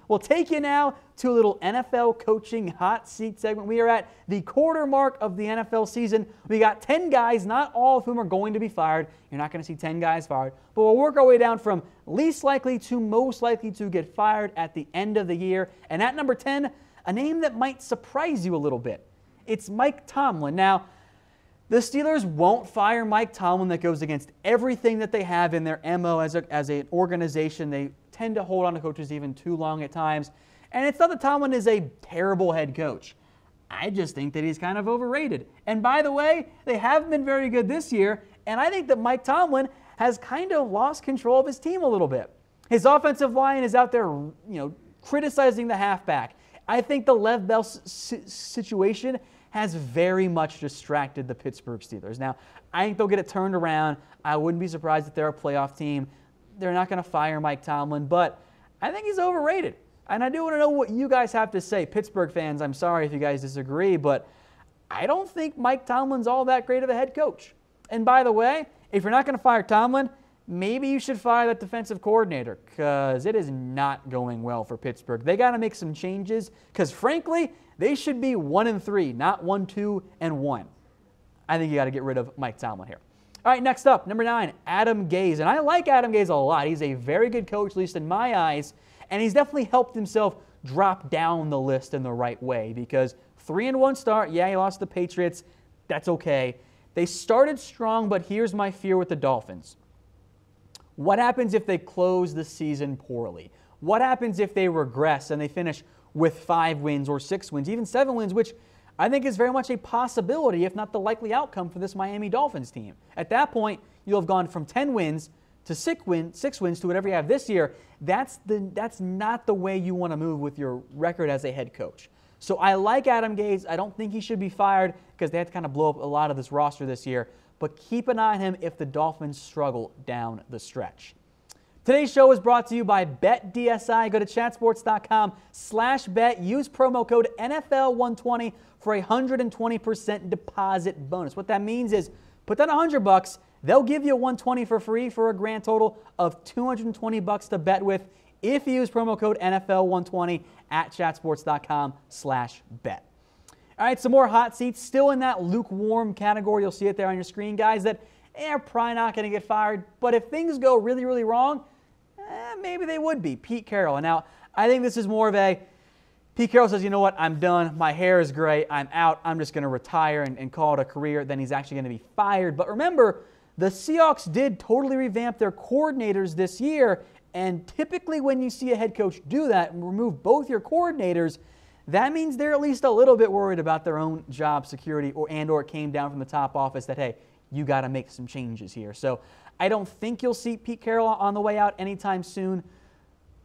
We'll take you now to a little NFL coaching hot seat segment. We are at the quarter mark of the NFL season. We got 10 guys, not all of whom are going to be fired. You're not going to see 10 guys fired, but we'll work our way down from least likely to most likely to get fired at the end of the year. And at number 10, a name that might surprise you a little bit. It's Mike Tomlin. Now, the Steelers won't fire Mike Tomlin. That goes against everything that they have in their MO as an organization. They tend to hold on to coaches even too long at times. And it's not that Tomlin is a terrible head coach. I just think that he's kind of overrated. And by the way, they haven't been very good this year. And I think that Mike Tomlin has kind of lost control of his team a little bit. His offensive line is out there, criticizing the halfback. I think the Lev Bell situation has very much distracted the Pittsburgh Steelers. Now, I think they'll get it turned around. I wouldn't be surprised if they're a playoff team. They're not going to fire Mike Tomlin, but I think he's overrated. And I do want to know what you guys have to say. Pittsburgh fans, I'm sorry if you guys disagree, but I don't think Mike Tomlin's all that great of a head coach. And by the way, if you're not going to fire Tomlin, maybe you should fire that defensive coordinator because it is not going well for Pittsburgh. They got to make some changes because, frankly, they should be 1-3, not 1-2-1. I think you got to get rid of Mike Tomlin here. All right, next up, number 9, Adam Gase. And I like Adam Gase a lot. He's a very good coach, at least in my eyes, and he's definitely helped himself drop down the list in the right way because 3-1 start, yeah, he lost to the Patriots. That's okay. They started strong, but here's my fear with the Dolphins. What happens if they close the season poorly? What happens if they regress and they finish with 5 wins or 6 wins, even 7 wins, which I think is very much a possibility, if not the likely outcome for this Miami Dolphins team. At that point, you'll have gone from 10 wins to 6 wins to whatever you have this year. That's not the way you want to move with your record as a head coach. So I like Adam Gase. I don't think he should be fired because they had to kind of blow up a lot of this roster this year. But keep an eye on him if the Dolphins struggle down the stretch. Today's show is brought to you by BetDSI. Go to chatsports.com/bet. Use promo code NFL120 for a 120% deposit bonus. What that means is put down $100. They'll give you $120 for free for a grand total of $220 to bet with if you use promo code NFL120 at chatsports.com/bet. All right, some more hot seats. Still in that lukewarm category. You'll see it there on your screen, guys, that are probably not going to get fired. But if things go really, really wrong, maybe they would be. Pete Carroll. And now, I think this is more of a, Pete Carroll says, you know what, I'm done. My hair is gray. I'm out. I'm just going to retire and call it a career. Then he's actually going to be fired. But remember, the Seahawks did totally revamp their coordinators this year. And typically when you see a head coach do that and remove both your coordinators, that means they're at least a little bit worried about their own job security or it came down from the top office that, hey, you got to make some changes here. So I don't think you'll see Pete Carroll on the way out anytime soon.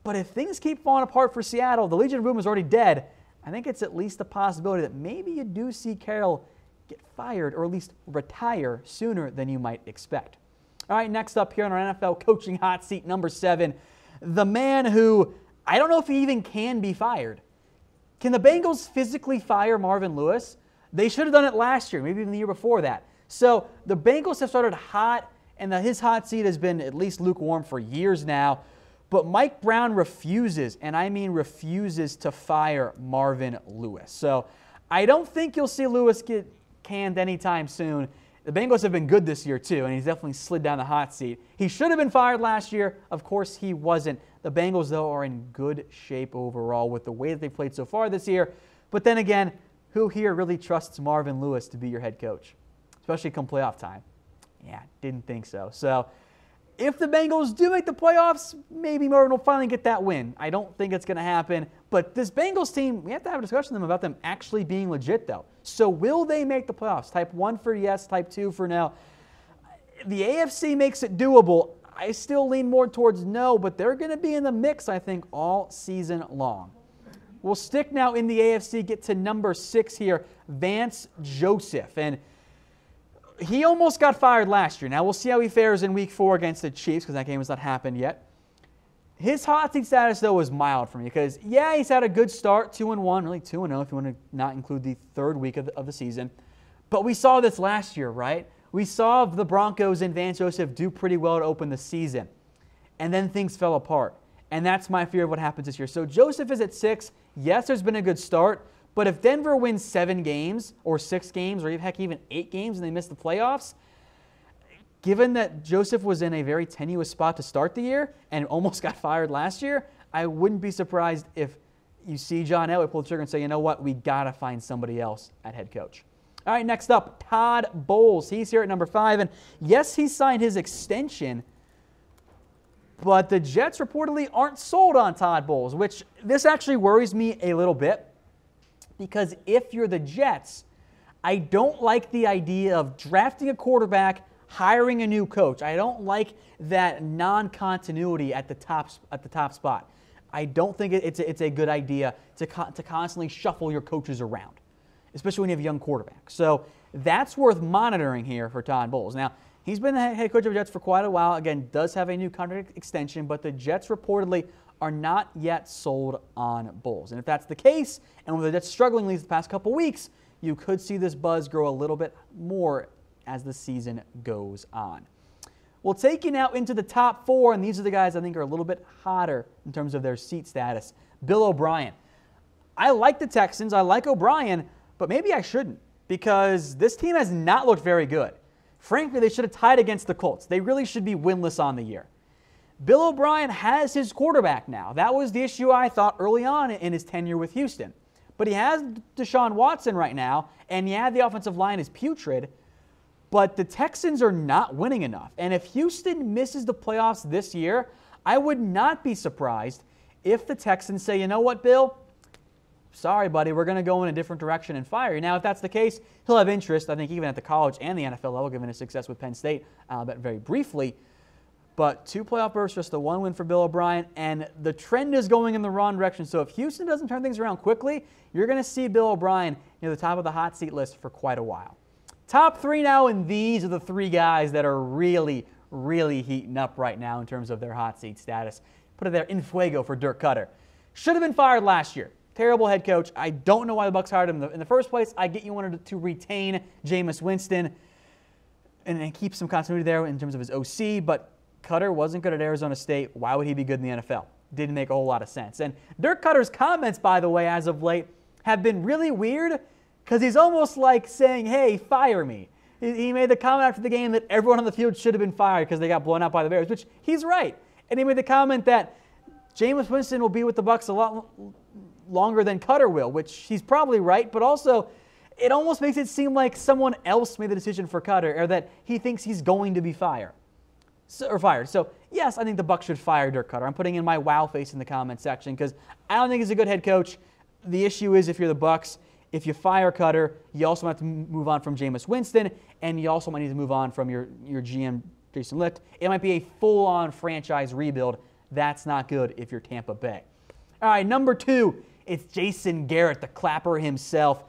But if things keep falling apart for Seattle, the Legion of Boom is already dead. I think it's at least a possibility that maybe you do see Carroll get fired or at least retire sooner than you might expect. All right, next up here on our NFL coaching hot seat, number 7, the man who I don't know if he even can be fired. Can the Bengals physically fire Marvin Lewis? They should have done it last year, maybe even the year before that. So the Bengals have started hot, and his hot seat has been at least lukewarm for years now. But Mike Brown refuses, and I mean refuses, to fire Marvin Lewis. So I don't think you'll see Lewis get canned anytime soon. The Bengals have been good this year too, and he's definitely slid down the hot seat. He should have been fired last year. Of course, he wasn't. The Bengals, though, are in good shape overall with the way that they've played so far this year. But then again, who here really trusts Marvin Lewis to be your head coach, especially come playoff time? Yeah, didn't think so. So if the Bengals do make the playoffs, maybe Marvin will finally get that win. I don't think it's going to happen. But this Bengals team, we have to have a discussion with them about them actually being legit, though. So will they make the playoffs? Type 1 for yes, type 2 for no. The AFC makes it doable. I still lean more towards no, but they're going to be in the mix, I think, all season long. We'll stick now in the AFC, get to number 6 here, Vance Joseph. And he almost got fired last year. Now we'll see how he fares in Week 4 against the Chiefs because that game has not happened yet. His hot seat status, though, is mild for me because, yeah, he's had a good start, 2-1, really 2-0 if you want to not include the 3rd week of the season. But we saw this last year, right? We saw the Broncos and Vance Joseph do pretty well to open the season. And then things fell apart. And that's my fear of what happens this year. So Joseph is at 6. Yes, there's been a good start. But if Denver wins 7 games or 6 games or heck, even 8 games and they miss the playoffs, given that Joseph was in a very tenuous spot to start the year and almost got fired last year, I wouldn't be surprised if you see John Elway pull the trigger and say, you know what, we got to find somebody else at head coach. All right, next up, Todd Bowles. He's here at number 5. And yes, he signed his extension, but the Jets reportedly aren't sold on Todd Bowles, which this actually worries me a little bit because if you're the Jets, I don't like the idea of drafting a quarterback, hiring a new coach. I don't like that non-continuity at the top spot. I don't think it's a good idea to constantly shuffle your coaches around, especially when you have a young quarterback. So that's worth monitoring here for Todd Bowles. Now, he's been the head coach of the Jets for quite a while. Again, does have a new contract extension, but the Jets reportedly are not yet sold on Bowles. And if that's the case, and with the Jets struggling these past couple weeks, you could see this buzz grow a little bit more as the season goes on. We'll take you now into the top 4, and these are the guys I think are a little bit hotter in terms of their seat status. Bill O'Brien. I like the Texans. I like O'Brien, but maybe I shouldn't because this team has not looked very good. Frankly, they should have tied against the Colts. They really should be winless on the year. Bill O'Brien has his quarterback now. That was the issue I thought early on in his tenure with Houston. But he has Deshaun Watson right now, and yeah, the offensive line is putrid, but the Texans are not winning enough. And if Houston misses the playoffs this year, I would not be surprised if the Texans say, you know what, Bill? Sorry, buddy, we're going to go in a different direction and fire you. Now, if that's the case, he'll have interest, I think, even at the college and the NFL level, given his success with Penn State, but very briefly. But 2 playoff berths, just the 1 win for Bill O'Brien, and the trend is going in the wrong direction. So if Houston doesn't turn things around quickly, you're going to see Bill O'Brien near the top of the hot seat list for quite a while. Top 3 now, and these are the 3 guys that are really, really heating up right now in terms of their hot seat status. Put it there in fuego for Dirk Koetter. Should have been fired last year. Terrible head coach. I don't know why the Bucs hired him in the first place. I get you wanted to retain Jameis Winston and keep some continuity there in terms of his OC, but Koetter wasn't good at Arizona State. Why would he be good in the NFL? Didn't make a whole lot of sense. And Dirk Kutter's comments, by the way, as of late, have been really weird because he's almost like saying, hey, fire me. He made the comment after the game that everyone on the field should have been fired because they got blown out by the Bears, which he's right. And he made the comment that Jameis Winston will be with the Bucs a lot longer than Koetter will, which he's probably right, but also it almost makes it seem like someone else made the decision for Koetter or that he thinks he's going to be fired. So, yes, I think the Bucs should fire Dirk Koetter. I'm putting in my wow face in the comment section because I don't think he's a good head coach. The issue is if you're the Bucs, if you fire Koetter, you also have to move on from Jameis Winston, and you also might need to move on from your GM, Jason Licht. It might be a full-on franchise rebuild. That's not good if you're Tampa Bay. All right, number 2, it's Jason Garrett, the clapper himself.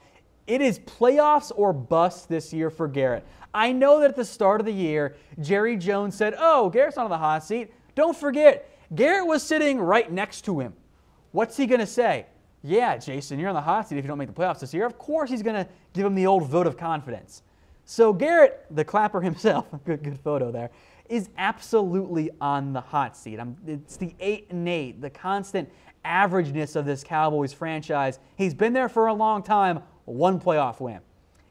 It is playoffs or bust this year for Garrett. I know that at the start of the year, Jerry Jones said, oh, Garrett's not on the hot seat. Don't forget, Garrett was sitting right next to him. What's he going to say? Yeah, Jason, you're on the hot seat if you don't make the playoffs this year. Of course he's going to give him the old vote of confidence. So Garrett, the clapper himself, good photo there, is absolutely on the hot seat. It's the 8-8, the constant averageness of this Cowboys franchise. He's been there for a long time, 1 playoff win.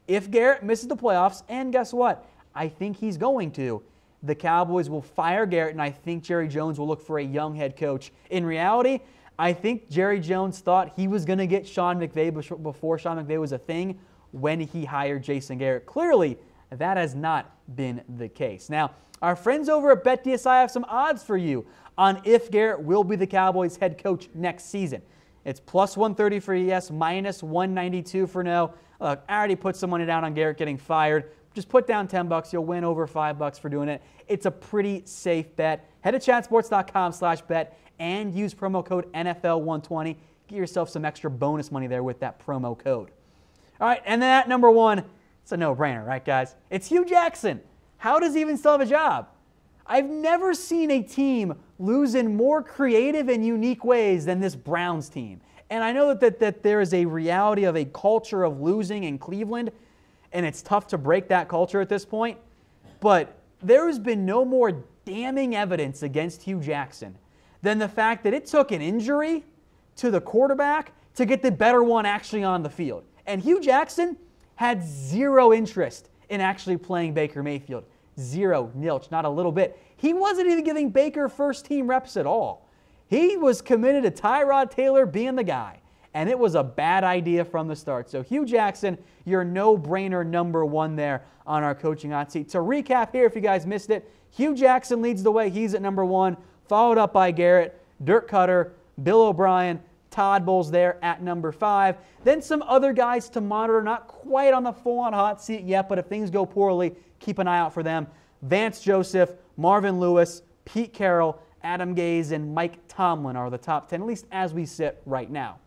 If Garrett misses the playoffs, and guess what? I think he's going to. The Cowboys will fire Garrett, and I think Jerry Jones will look for a young head coach. In reality, I think Jerry Jones thought he was going to get Sean McVay before Sean McVay was a thing when he hired Jason Garrett. Clearly, that has not been the case. Now, our friends over at BetDSI have some odds for you on if Garrett will be the Cowboys head coach next season. It's plus 130 for yes, minus 192 for no. Look, I already put some money down on Garrett getting fired. Just put down $10. You'll win over $5 for doing it. It's a pretty safe bet. Head to chatsports.com/bet and use promo code NFL120. Get yourself some extra bonus money there with that promo code. All right, and then at number 1, it's a no-brainer, right, guys? It's Hue Jackson. How does he even still have a job? I've never seen a team lose in more creative and unique ways than this Browns team. And I know that there is a reality of a culture of losing in Cleveland, and it's tough to break that culture at this point. But there has been no more damning evidence against Hue Jackson than the fact that it took an injury to the quarterback to get the better one actually on the field. And Hue Jackson had zero interest in actually playing Baker Mayfield. Zero, nilch, not a little bit. He wasn't even giving Baker first-team reps at all. He was committed to Tyrod Taylor being the guy, and it was a bad idea from the start. So Hue Jackson, your no-brainer number one there on our coaching hot seat. To recap here, if you guys missed it, Hue Jackson leads the way. He's at number one, followed up by Garrett, Dirk Koetter, Bill O'Brien, Todd Bowles there at number 5. Then some other guys to monitor, not quite on the full-on hot seat yet, but if things go poorly, keep an eye out for them. Vance Joseph, Marvin Lewis, Pete Carroll, Adam Gase, and Mike Tomlin are the top 10, at least as we sit right now.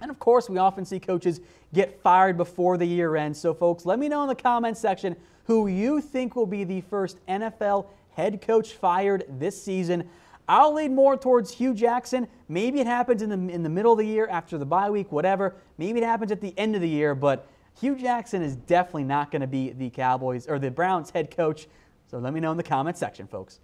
And of course, we often see coaches get fired before the year ends. So folks, let me know in the comments section who you think will be the first NFL head coach fired this season. I'll lean more towards Hue Jackson. Maybe it happens in the middle of the year after the bye week, whatever. Maybe it happens at the end of the year, but Hue Jackson is definitely not going to be the Cowboys or the Browns head coach. So let me know in the comments section, folks.